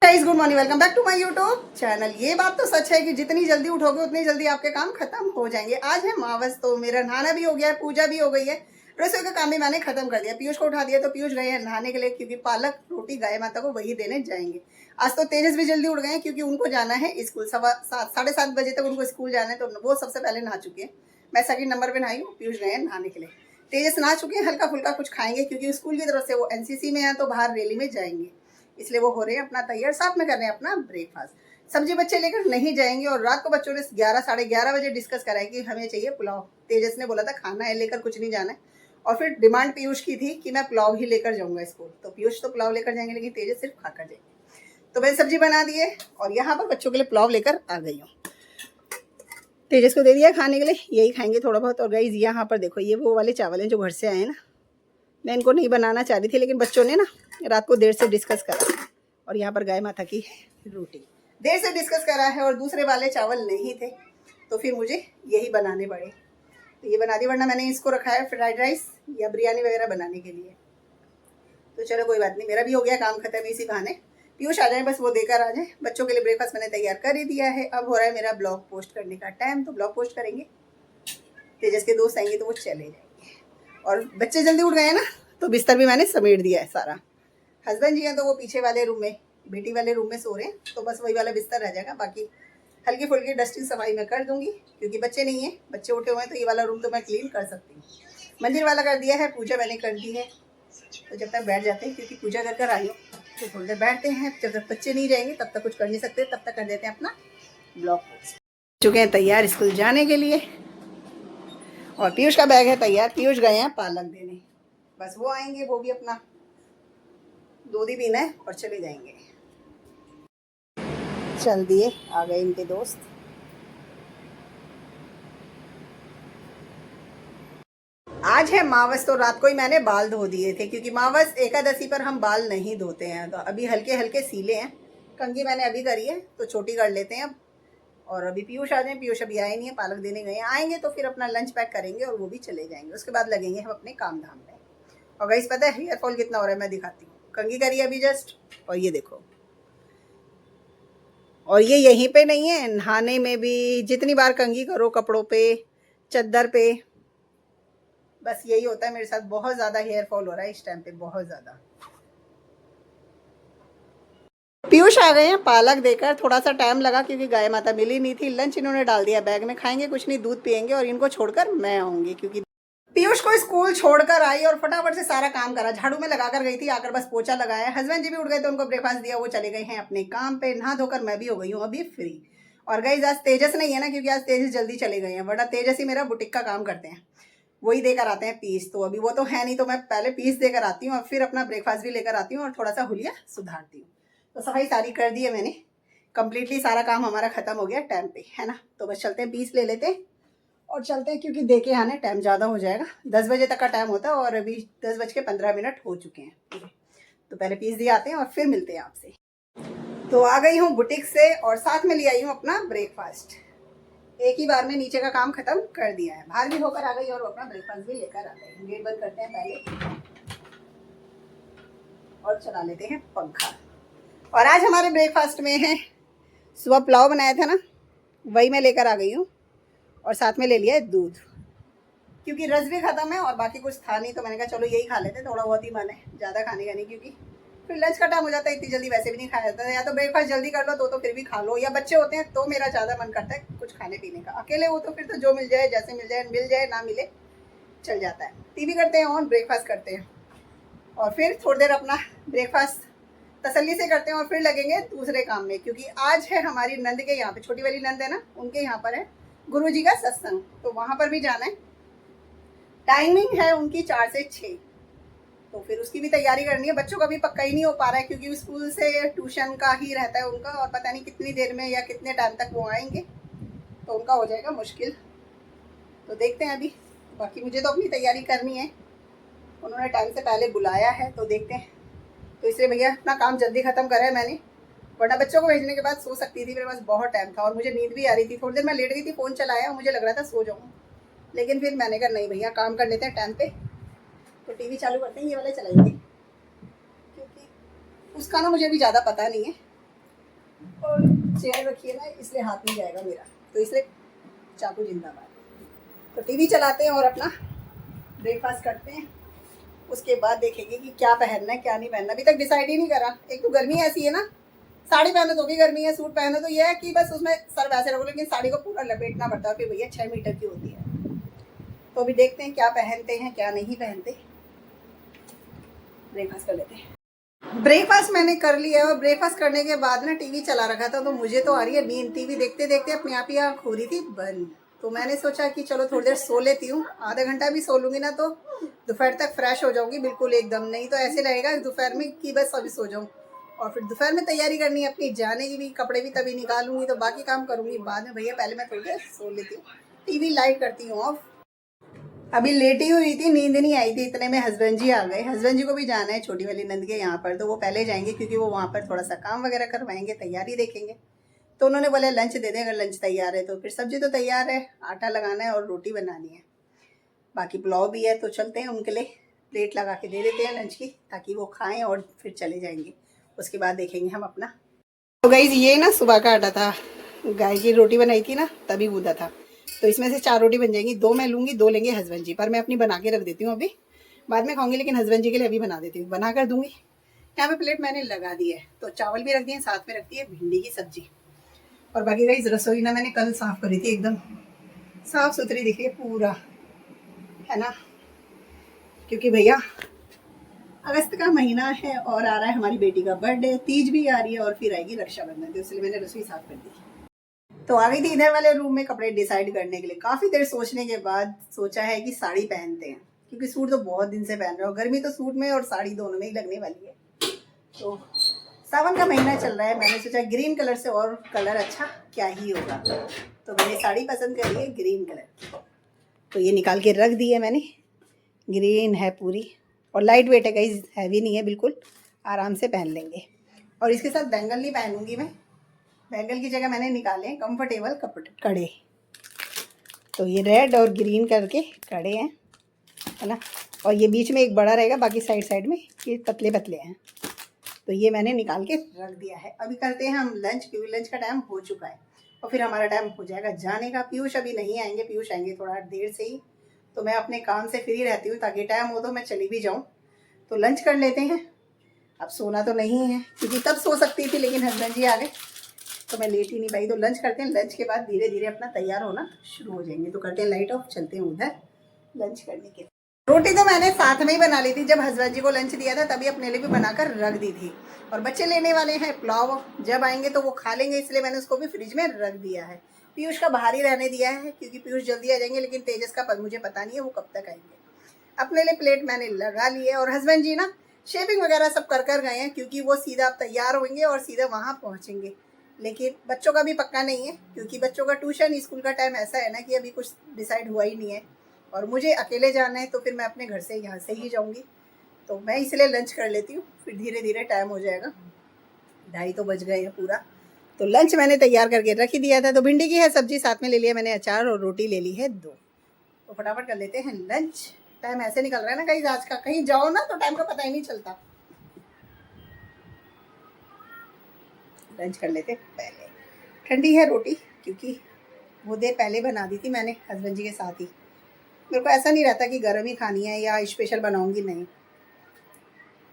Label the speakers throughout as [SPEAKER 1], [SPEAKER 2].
[SPEAKER 1] Guys, good morning, welcome back to my YouTube channel. ये बात तो सच है कि जितनी जल्दी उठोगे उतनी जल्दी आपके काम खत्म हो जाएंगे। आज है मावस, तो मेरा नहाना भी हो गया है, पूजा भी हो गई है, रसोई का काम भी मैंने खत्म कर दिया। पीयूष को उठा दिया तो पीयूष गए हैं नहाने के लिए, क्योंकि पालक रोटी गाय माता को वही देने जाएंगे। आज तो तेजस भी जल्दी उठ गए हैं क्योंकि उनको जाना है स्कूल। 7:30 बजे तक उनको स्कूल जाना है, तो वो सबसे पहले नहा चुके हैं। मैं सेकंड नंबर पे नहाई हूँ, पीयूष गए हैं नहाने के लिए। तेजस नहा चुके हैं, हल्का फुल्का कुछ खाएंगे क्योंकि स्कूल की तरफ से वो एनसीसी में है, तो बाहर रैली में जाएंगे, इसलिए वो हो रहे हैं अपना तैयार। साथ में कर रहे हैं अपना ब्रेकफास्ट। सब्जी बच्चे लेकर नहीं जाएंगे, और रात को बच्चों ने 11 साढ़े 11 बजे डिस्कस करा है कि हमें चाहिए पुलाव। तेजस ने बोला था खाना है, लेकर कुछ नहीं जाना है, और फिर डिमांड पीयूष की थी कि मैं पुलाव ही लेकर जाऊंगा स्कूल। तो पीयूष तो पुलाव लेकर जाएंगे, लेकिन तेजस सिर्फ खाकर जाएंगे। तो मैंने सब्जी बना दी है और यहाँ पर बच्चों के लिए पुलाव लेकर आ गई हूँ। तेजस को दे दिया खाने के लिए, यही खाएंगे थोड़ा बहुत। और गाइस यहाँ पर देखो, ये वो वाले चावल हैं जो घर से आए हैं ना। मैं इनको नहीं बनाना चाह रही थी, लेकिन बच्चों ने ना रात को देर से डिस्कस करा। और यहाँ पर गाय माता की रोटी देर से डिस्कस करा है, और दूसरे वाले चावल नहीं थे, तो फिर मुझे यही बनाने पड़े। तो ये बना दी, वरना मैंने इसको रखा है फ्राइड राइस या बिरयानी वगैरह बनाने के लिए। तो चलो कोई बात नहीं, मेरा भी हो गया काम खत्म इसी बहाने। पीयूष आ जाए, बस वो देकर आ जाए। बच्चों के लिए ब्रेकफास्ट मैंने तैयार कर ही दिया है। अब हो रहा है मेरा ब्लॉग पोस्ट करने का टाइम, तो ब्लॉग पोस्ट करेंगे। तेजस के दोस्त आएंगे तो वो चले जाएंगे, और बच्चे जल्दी उठ गए हैं ना, तो बिस्तर भी मैंने समेट दिया है सारा। हस्बैंड जी हैं तो वो पीछे वाले रूम में, बेटी वाले रूम में सो रहे हैं, तो बस वही वाला बिस्तर रह जाएगा। बाकी हल्की फुल्की डस्टिंग सफाई मैं कर दूंगी, क्योंकि बच्चे नहीं हैं, बच्चे उठे हुए हैं, तो ये वाला रूम तो मैं क्लीन कर सकती हूँ। मंदिर वाला कर दिया है, पूजा मैंने कर दी है। तो जब तक बैठ जाते हैं, क्योंकि पूजा कर कर आई हूँ, तो थोड़ी देर बैठते हैं। जब तक बच्चे नहीं जाएंगे तब तक कुछ कर नहीं सकते, तब तक कर देते हैं अपना ब्लॉग पोस्ट। चुके हैं तैयार स्कूल जाने के लिए, और पीयूष का बैग है तैयार। पीयूष गए हैं पालक देने, बस वो आएंगे, वो भी अपना दूध ही पीना है और चले जाएंगे। चल दिए, आ गए इनके दोस्त। आज है मावस, तो रात को ही मैंने बाल धो दिए थे, क्योंकि मावस एकादशी पर हम बाल नहीं धोते हैं। तो अभी हल्के हल्के सीले हैं, कंघी मैंने अभी करी है, तो छोटी कर लेते हैं अब। और अभी पीयूष आ जाए, पीयूष अभी आए नहीं है, पालक देने गए हैं। आएंगे तो फिर अपना लंच पैक करेंगे और वो भी चले जाएंगे। उसके बाद लगेंगे हम अपने काम धाम में। और गाइस पता है हेयर फॉल कितना हो रहा है, मैं दिखाती हूँ। कंघी करी अभी जस्ट, और ये देखो। और ये यहीं पे नहीं है, नहाने में भी जितनी बार कंघी करो, कपड़ों पे, चद्दर पे, बस यही होता है मेरे साथ। बहुत ज़्यादा हेयर फॉल हो रहा है इस टाइम पे, बहुत ज़्यादा। पीयूष आ गए हैं पालक देकर। थोड़ा सा टाइम लगा क्योंकि गाय माता मिली नहीं थी। लंच इन्होंने डाल दिया बैग में, खाएंगे कुछ नहीं, दूध पियेंगे, और इनको छोड़कर मैं आऊँगी। क्योंकि पीयूष को स्कूल छोड़कर आई और फटाफट से सारा काम करा, झाड़ू में लगाकर गई थी, आकर बस पोछा लगाया। हस्बैंड जी भी उठ गए तो उनको ब्रेकफास्ट दिया, वो चले गए हैं अपने काम पे। नहा धोकर मैं भी हो गई हूँ अभी फ्री। और गाइस आज तेजस नहीं है ना, क्योंकि आज तेजस जल्दी चले गए हैं, वरना तेजस ही मेरा बुटीक का काम करते हैं, वही देकर आते हैं पीस। तो अभी वो तो है नहीं, तो मैं पहले पीस देकर आती हूँ और फिर अपना ब्रेकफास्ट भी लेकर आती हूँ, और थोड़ा सा हुलिया सुधारती हूँ। तो सफाई सारी कर दी है मैंने, कंप्लीटली सारा काम हमारा खत्म हो गया टाइम पे, है ना। तो बस चलते हैं, पीस ले लेते हैं और चलते हैं, क्योंकि देखे आने टाइम ज़्यादा हो जाएगा। 10 बजे तक का टाइम होता है, और अभी 10:15 हो चुके हैं। तो पहले पीस दिए आते हैं और फिर मिलते हैं आपसे। तो आ गई हूँ बुटीक से, और साथ में ले आई हूँ अपना ब्रेकफास्ट। एक ही बार में नीचे का काम खत्म कर दिया है, बाहर भी होकर आ गई और अपना ब्रेकफास्ट भी लेकर आ गई। गेट बंद करते हैं पहले, और चला लेते हैं पंखा। और आज हमारे ब्रेकफास्ट में है, सुबह पुलाव बनाया था ना, वही मैं लेकर आ गई हूँ, और साथ में ले लिया है दूध, क्योंकि रस भी खत्म है और बाकी कुछ था नहीं। तो मैंने कहा चलो यही खा लेते, थोड़ा बहुत ही मन है, ज़्यादा खाने का नहीं, क्योंकि फिर लंच का टाइम हो जाता है, इतनी जल्दी वैसे भी नहीं खाया जाता है। या तो ब्रेकफास्ट जल्दी कर लो तो फिर भी खा लो, या बच्चे होते हैं तो मेरा ज़्यादा मन करता है कुछ खाने पीने का। अकेले हो तो फिर तो जो मिल जाए, जैसे मिल जाए ना मिले चल जाता है। टीवी करते हैं ऑन, ब्रेकफास्ट करते हैं, और फिर थोड़ी देर अपना ब्रेकफास्ट तसल्ली से करते हैं, और फिर लगेंगे दूसरे काम में। क्योंकि आज है हमारी नंद के यहाँ पे, छोटी वाली नंद है ना, उनके यहाँ पर है गुरुजी का सत्संग, तो वहाँ पर भी जाना है। टाइमिंग है उनकी 4 से 6, तो फिर उसकी भी तैयारी करनी है। बच्चों का भी पक्का ही नहीं हो पा रहा है, क्योंकि स्कूल से ट्यूशन का ही रहता है उनका, और पता नहीं कितनी देर में या कितने टाइम तक वो आएंगे, तो उनका हो जाएगा मुश्किल। तो देखते हैं अभी, बाकी मुझे तो अपनी तैयारी करनी है, उन्होंने टाइम से पहले बुलाया है, तो देखते हैं। तो इसलिए भैया अपना काम जल्दी ख़त्म करा है मैंने, वरना बच्चों को भेजने के बाद सो सकती थी, मेरे पास बहुत टाइम था और मुझे नींद भी आ रही थी। थोड़ी देर मैं लेट गई थी, फ़ोन चलाया और मुझे लग रहा था सो जाऊँ, लेकिन फिर मैंने कहा नहीं भैया, काम कर लेते हैं टाइम पे। तो टीवी चालू करते हैं, ये वाले चलाएंगे, क्योंकि उसका ना मुझे भी ज़्यादा पता नहीं है, और चेयर रखी है ना, इसलिए हाथ नहीं जाएगा मेरा, तो इसलिए चाकू जिंदाबाद। तो टीवी चलाते हैं और अपना ब्रेकफास्ट करते हैं, उसके बाद देखेंगे कि क्या पहनना है क्या नहीं पहनना। अभी तक डिसाइड ही नहीं करा। एक तो गर्मी ऐसी है ना, साड़ी पहनो तो भी गर्मी है, सूट पहनो तो ये है कि बस उसमें सर वैसे रखो, लेकिन साड़ी को पूरा लपेटना पड़ता है, फिर भैया 6 मीटर की होती है। तो अभी देखते हैं क्या पहनते हैं क्या नहीं पहनते। ब्रेकफास्ट कर लेते हैं। ब्रेकफास्ट मैंने कर लिया और ब्रेकफास्ट करने के बाद ना टीवी चला रखा था, तो मुझे तो आ रही है नींद। टीवी देखते देखते अपने आप ही आँख हो रही थी बंद। तो मैंने सोचा कि चलो थोड़ी देर सो लेती हूँ, आधा घंटा भी सो लूँगी ना तो दोपहर तक फ्रेश हो जाऊँगी बिल्कुल एकदम। नहीं तो ऐसे लगेगा दोपहर में कि बस अभी सो जाऊँ, और फिर दोपहर में तैयारी करनी है अपनी जाने की भी, कपड़े भी तभी निकालूंगी, तो बाकी काम करूँगी बाद में। भैया पहले मैं थोड़ी देर सो लेती हूँ, टीवी लाइट करती हूँ ऑफ। अभी लेटी हुई थी, नींद नहीं आई थी, इतने में हस्बैंड जी आ गए। हस्बैंड जी को भी जाना है छोटी वाली नंद के यहाँ पर, तो वो पहले जाएंगे क्योंकि वो वहाँ पर थोड़ा सा काम वगैरह करवाएंगे, तैयारी देखेंगे। तो उन्होंने बोले लंच दे दें, अगर लंच तैयार है तो। फिर सब्जी तो तैयार है, आटा लगाना है और रोटी बनानी है, बाकी पुलाव भी है। तो चलते हैं उनके लिए प्लेट लगा के दे देते हैं लंच की, ताकि वो खाएं और फिर चले जाएंगे। उसके बाद देखेंगे हम अपना। तो गाइस ये ना सुबह का आटा था, गाय की रोटी बनाई थी ना तभी गूदा था, तो इसमें से 4 रोटी बन जाएंगी। 2 मैं लूँगी, 2 लेंगे हस्बैंड जी। पर मैं अपनी बना के रख देती हूँ, अभी बाद में खाऊंगी, लेकिन हस्बैंड जी के लिए अभी बना देती हूँ, बना कर दूंगी। यहाँ पे प्लेट मैंने लगा दी है, तो चावल भी रख दिए, साथ में रखती है भिंडी की सब्जी। और बाकी गाइस रसोई ना मैंने कल साफ़ करी थी, एकदम साफ़ सुथरी दिख रही है पूरा, है ना, क्योंकि भैया अगस्त का महीना है और आ रहा है हमारी बेटी का बर्थडे, तीज भी आ रही है और फिर आएगी रक्षाबंधन, तो इसलिए मैंने रसोई साफ कर दी। तो आ गई थी इधर वाले रूम में कपड़े डिसाइड करने के लिए। काफ़ी देर सोचने के बाद सोचा है कि साड़ी पहनते हैं, क्योंकि सूट तो बहुत दिन से पहन रहे हो, गर्मी तो सूट में और साड़ी दोनों में ही लगने वाली है। तो सावन का महीना चल रहा है, मैंने सोचा ग्रीन कलर से और कलर अच्छा क्या ही होगा, तो मैंने साड़ी पसंद करी है ग्रीन कलर। तो ये निकाल के रख दी है मैंने, ग्रीन है पूरी और लाइट वेट है गाइस, हैवी नहीं है बिल्कुल, आराम से पहन लेंगे। और इसके साथ बैंगल नहीं पहनूंगी मैं, बैंगल की जगह मैंने निकाले कंफर्टेबल कपड़े कड़े। तो ये रेड और ग्रीन करके कड़े हैं, है ना, और ये बीच में एक बड़ा रहेगा, बाकी साइड साइड में ये पतले पतले हैं। तो ये मैंने निकाल के रख दिया है। अभी करते हैं हम लंच, क्योंकि लंच का टाइम हो चुका है और फिर हमारा टाइम हो जाएगा जाने का। पीयूष अभी नहीं आएंगे, पीयूष आएंगे थोड़ा देर से ही, तो मैं अपने काम से फ्री रहती हूँ ताकि टाइम हो तो मैं चली भी जाऊँ। तो लंच कर लेते हैं। अब सोना तो नहीं है, क्योंकि तब सो सकती थी, लेकिन हस्बैंड जी आ गए तो मैं लेट ही नहीं पाई। तो लंच करते हैं, लंच के बाद धीरे धीरे अपना तैयार होना शुरू हो जाएंगे। तो करते हैं लाइट ऑफ, चलते हैं उधर लंच करने के लिए। रोटी तो मैंने साथ में ही बना ली थी, जब हस्बैंड जी को लंच दिया था तभी अपने लिए भी बनाकर रख दी थी। और बच्चे लेने वाले हैं पुलाव, जब आएंगे तो वो खा लेंगे, इसलिए मैंने उसको भी फ्रिज में रख दिया है। पीयूष का बाहर ही रहने दिया है, क्योंकि पीयूष जल्दी आ जाएंगे, लेकिन तेजस का मुझे पता नहीं है वो कब तक आएंगे। अपने लिए प्लेट मैंने लगा ली है, और हस्बैंड जी ना शेविंग वगैरह सब कर गए हैं, क्योंकि वो सीधा अब तैयार होंगे और सीधा वहाँ पहुँचेंगे। लेकिन बच्चों का भी पक्का नहीं है, क्योंकि बच्चों का ट्यूशन स्कूल का टाइम ऐसा है ना कि अभी कुछ डिसाइड हुआ ही नहीं है, और मुझे अकेले जाना है, तो फिर मैं अपने घर से यहाँ से ही जाऊँगी। तो मैं इसलिए लंच कर लेती हूँ, फिर धीरे धीरे टाइम हो जाएगा। 2:30 तो बज गए हैं पूरा। तो लंच मैंने तैयार करके रख ही दिया था। तो भिंडी की है सब्जी, साथ में ले लिया मैंने अचार, और रोटी ले ली है 2। तो फटाफट कर लेते हैं लंच। टाइम ऐसे निकल रहा है ना कहीं आज का, कहीं जाओ ना तो टाइम का पता ही नहीं चलता। लंच कर लेते पहले। ठंडी है रोटी, क्योंकि वो देर पहले बना दी थी मैंने हस्बैंड जी के साथ ही। मेरे को ऐसा नहीं रहता कि गर्म ही खानी है या स्पेशल बनाऊंगी, नहीं।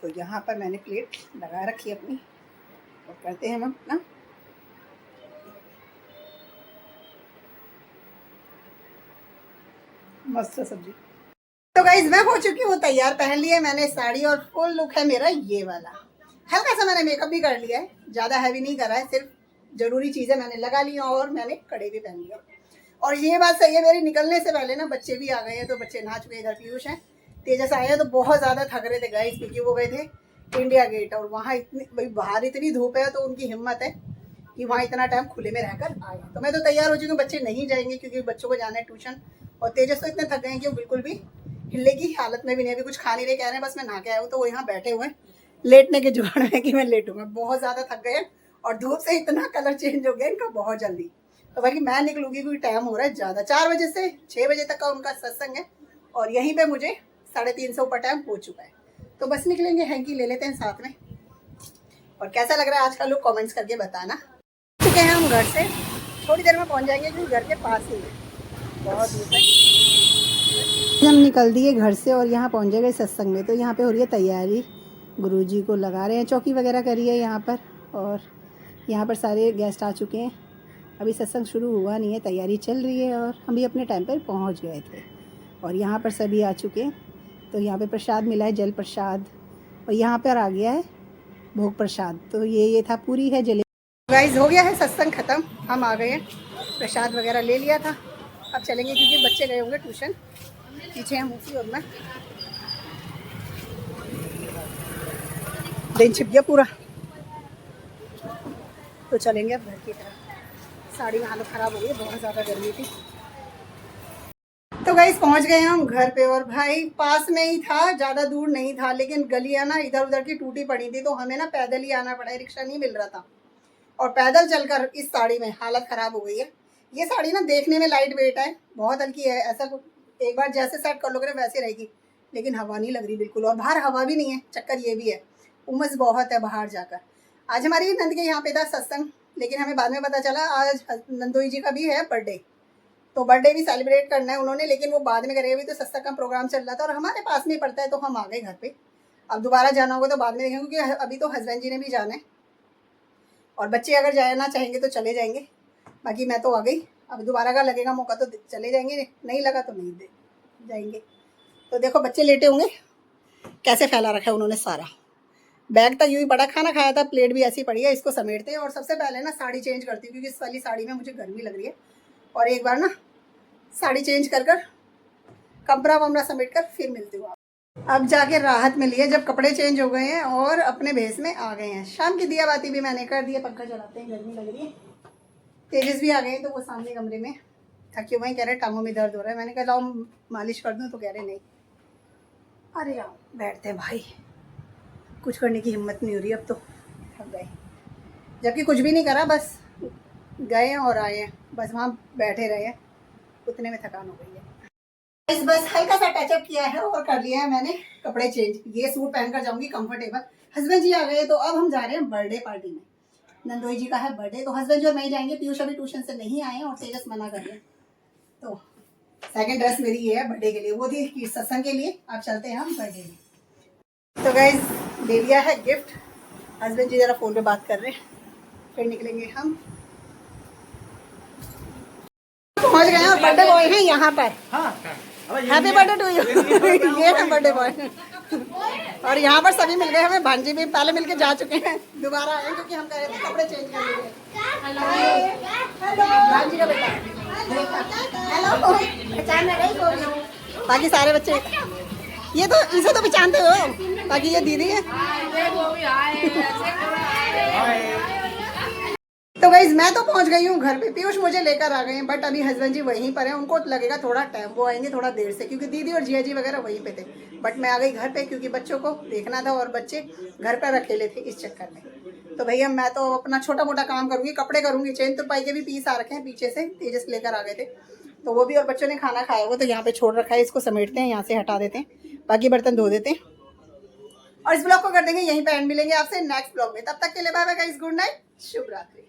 [SPEAKER 1] तो यहाँ पर मैंने प्लेट लगा रखी है अपनी, और करते हैं हम अपना मस्त सब्जी। तो गाइज मैं हो चुकी हूँ तैयार, पहन लिया मैंने साड़ी, और फुल लुक है मेरा ये वाला। हल्का सा मैंने मेकअप भी कर लिया है, ज़्यादा हैवी नहीं करा है, सिर्फ जरूरी चीज़ें मैंने लगा ली, और मैंने कड़े भी पहन लिया। और ये बात सही है, मेरी निकलने से पहले ना बच्चे भी आ गए हैं, तो बच्चे नहा चुके हैं। इधर पीयूष हैं, तेजस आए हैं, तो बहुत ज़्यादा थक रहे थे गाइस, क्योंकि वो गए थे इंडिया गेट, और वहाँ इतनी भाई बाहर इतनी धूप है, तो उनकी हिम्मत है कि वहाँ इतना टाइम खुले में रहकर आए। तो मैं तो तैयार हो चुकी हूँ, बच्चे नहीं जाएंगे क्योंकि बच्चों को जाना है ट्यूशन, और तेजस तो इतने थक गए हैं कि वो बिल्कुल भी हिलने की हालत में भी नहीं। अभी कुछ खा नहीं रहे, कह रहे हैं बस मैं नहा के आया हूँ, तो वो यहाँ बैठे हुए हैं लेटने के जुगाड़ में कि मैं लेटूंगा। बहुत ज़्यादा थक गए, और धूप से इतना कलर चेंज हो गया इनका बहुत जल्दी। तो बाकी मैं निकलूंगी, क्योंकि टाइम हो रहा है ज़्यादा, 4 बजे से 6 बजे तक का उनका सत्संग है, और यहीं पे मुझे 3:30 से ऊपर टाइम हो चुका है। तो बस निकलेंगे, हैंकी ले लेते हैं साथ में, और कैसा लग रहा है आज का लुक कमेंट्स करके बताना। चुके हैं हम घर से, थोड़ी देर में पहुंच जाएंगे क्योंकि घर के पास ही है, बहुत दूर है। हम निकल दिए घर से और यहाँ पहुँच गए सत्संग में। तो यहाँ पे हो रही है तैयारी, गुरुजी को लगा रहे हैं, चौकी वगैरह करी है यहाँ पर। और यहाँ पर सारे गेस्ट आ चुके हैं। अभी सत्संग शुरू हुआ नहीं है, तैयारी चल रही है और हम भी अपने टाइम पर पहुँच गए थे। और यहाँ पर सभी आ चुके हैं। तो यहाँ पे प्रसाद मिला है, जल प्रसाद, और यहाँ पर आ गया है भोग प्रसाद। तो ये था, पूरी है, जले। गाइस हो गया है सत्संग ख़त्म, हम आ गए हैं, प्रसाद वगैरह ले लिया था। अब चलेंगे क्योंकि बच्चे गए होंगे ट्यूशन। पीछे हम उसी और मैं दिन छिप गया पूरा, तो चलेंगे अब घर की तरफ। साड़ी में हालत ख़राब हो गई, बहुत ज़्यादा गर्मी थी। तो गाइस पहुंच गए हम घर पे, और भाई पास में ही था, ज़्यादा दूर नहीं था, लेकिन गलियाँ ना इधर उधर की टूटी पड़ी थी, तो हमें ना पैदल ही आना पड़ा, रिक्शा नहीं मिल रहा था। और पैदल चलकर इस साड़ी में हालत ख़राब हो गई है। ये साड़ी ना देखने में लाइट वेट है, बहुत हल्की है, ऐसा एक बार जैसे सेट कर लोगे ना वैसे रहेगी, लेकिन हवा नहीं लग रही बिल्कुल, और बाहर हवा भी नहीं है। चक्कर ये भी है, उमस बहुत है बाहर जाकर। आज हमारी नंद के यहाँ पे था सत्संग, लेकिन हमें बाद में पता चला आज नंदोई जी का भी है बर्थडे, तो बर्थडे भी सेलिब्रेट करना है उन्होंने, लेकिन वो बाद में करेंगे। अभी तो सत्संग का प्रोग्राम चल रहा था और हमारे पास में पड़ता है, तो हम आ गए घर पे। अब दोबारा जाना होगा तो बाद में देखेंगे, क्योंकि अभी तो हस्बैंड जी ने भी जाना है, और बच्चे अगर जाना चाहेंगे तो चले जाएंगे। बाकी मैं तो आ गई, अब दोबारा का लगेगा मौका तो चले जाएंगे, नहीं लगा तो नहीं जाएंगे। तो देखो बच्चे लेटे होंगे, कैसे फैला रखा है उन्होंने सारा बैग तक, यूँ ही बड़ा खाना खाया था, प्लेट भी ऐसी पड़ी है, इसको समेटते हैं। और सबसे पहले ना साड़ी चेंज करती हूँ, क्योंकि इस वाली साड़ी में मुझे गर्मी लग रही है। और एक बार ना साड़ी चेंज कर कपड़ा वमरा समेट कर फिर मिलती हूँ। अब जाके राहत मिली है, जब कपड़े चेंज हो गए हैं और अपने भेस में आ गए हैं। शाम की दिया बाती भी मैंने कर दी है, पंखा चलाते हैं, गर्मी लग रही है। तेजस भी आ गए हैं, तो वो सामने कमरे में थके हुए कह रहे टांगों में दर्द हो रहा है। मैंने कहा लाओ मालिश कर दूँ, तो कह रहे नहीं। अरे यार बैठते भाई, कुछ करने की हिम्मत नहीं हो रही, अब तो थक गए, जबकि कुछ भी नहीं करा, बस गए हैं और आए हैं, बस वहाँ बैठे रहे हैं, उतने में थकान हो गई है। बस हल्का सा टचअप किया है और कर लिया है मैंने कपड़े चेंज। ये सूट पहनकर जाऊंगी कंफर्टेबल। हस्बैंड जी आ गए, तो अब हम जा रहे हैं बर्थडे पार्टी में। नंदोई जी का है बर्थडे, तो हस्बैंड जी और मैं जाएंगे। पीयूष अभी ट्यूशन से नहीं आए और तेजस मना कर रहे हैं, तो सेकंड ड्रेस मेरी ये है बर्थडे के लिए, वो थी सत्संग के लिए। अब चलते हैं हम बर्थडे में। तो गाइस ले लिया है गिफ्ट, हस्बैंड जी जरा फोन पे बात कर रहे हैं, फिर निकलेंगे हम। पहुंच गए हैं और बर्थडे बॉय हैं यहाँ पर। Happy birthday to you. ये है बर्थडे बॉय। और यहाँ पर सभी मिल गए हमें, भांजी भी पहले मिलके जा चुके हैं, दोबारा आए क्योंकि हम कह रहे थे कपड़े चेंज कर लीजिए। भांजी का बेटा, हेलो, पहचान में गई। बाकी सारे बच्चे, ये तो इसे तो पहचानते हो, बाकी ये दीदी है। तो गाइज मैं तो पहुंच गई हूँ घर पे, पीयूष मुझे लेकर आ गए हैं, बट अभी हस्बैंड जी वहीं पर हैं, उनको लगेगा थोड़ा टाइम, वो आएंगे थोड़ा देर से, क्योंकि दीदी और जिया जी वगैरह वहीं पे थे। बट मैं आ गई घर पे क्योंकि बच्चों को देखना था, और बच्चे घर पर अकेले थे इस चक्कर में। तो भैया मैं तो अपना छोटा मोटा काम करूँगी, कपड़े करूँगी चेंज। तो पाई के भी पीस आ रखे हैं, पीछे से तेजस लेकर आ गए थे, तो वो भी, और बच्चों ने खाना खाया हुआ तो यहाँ पे छोड़ रखा है, इसको समेटते हैं, यहाँ से हटा देते हैं, बाकी बर्तन धो देते हैं, और इस ब्लॉग को कर देंगे यहीं पे एंड। मिलेंगे आपसे नेक्स्ट ब्लॉग में, तब तक के लिए bye bye guys, good night, शुभ रात्रि।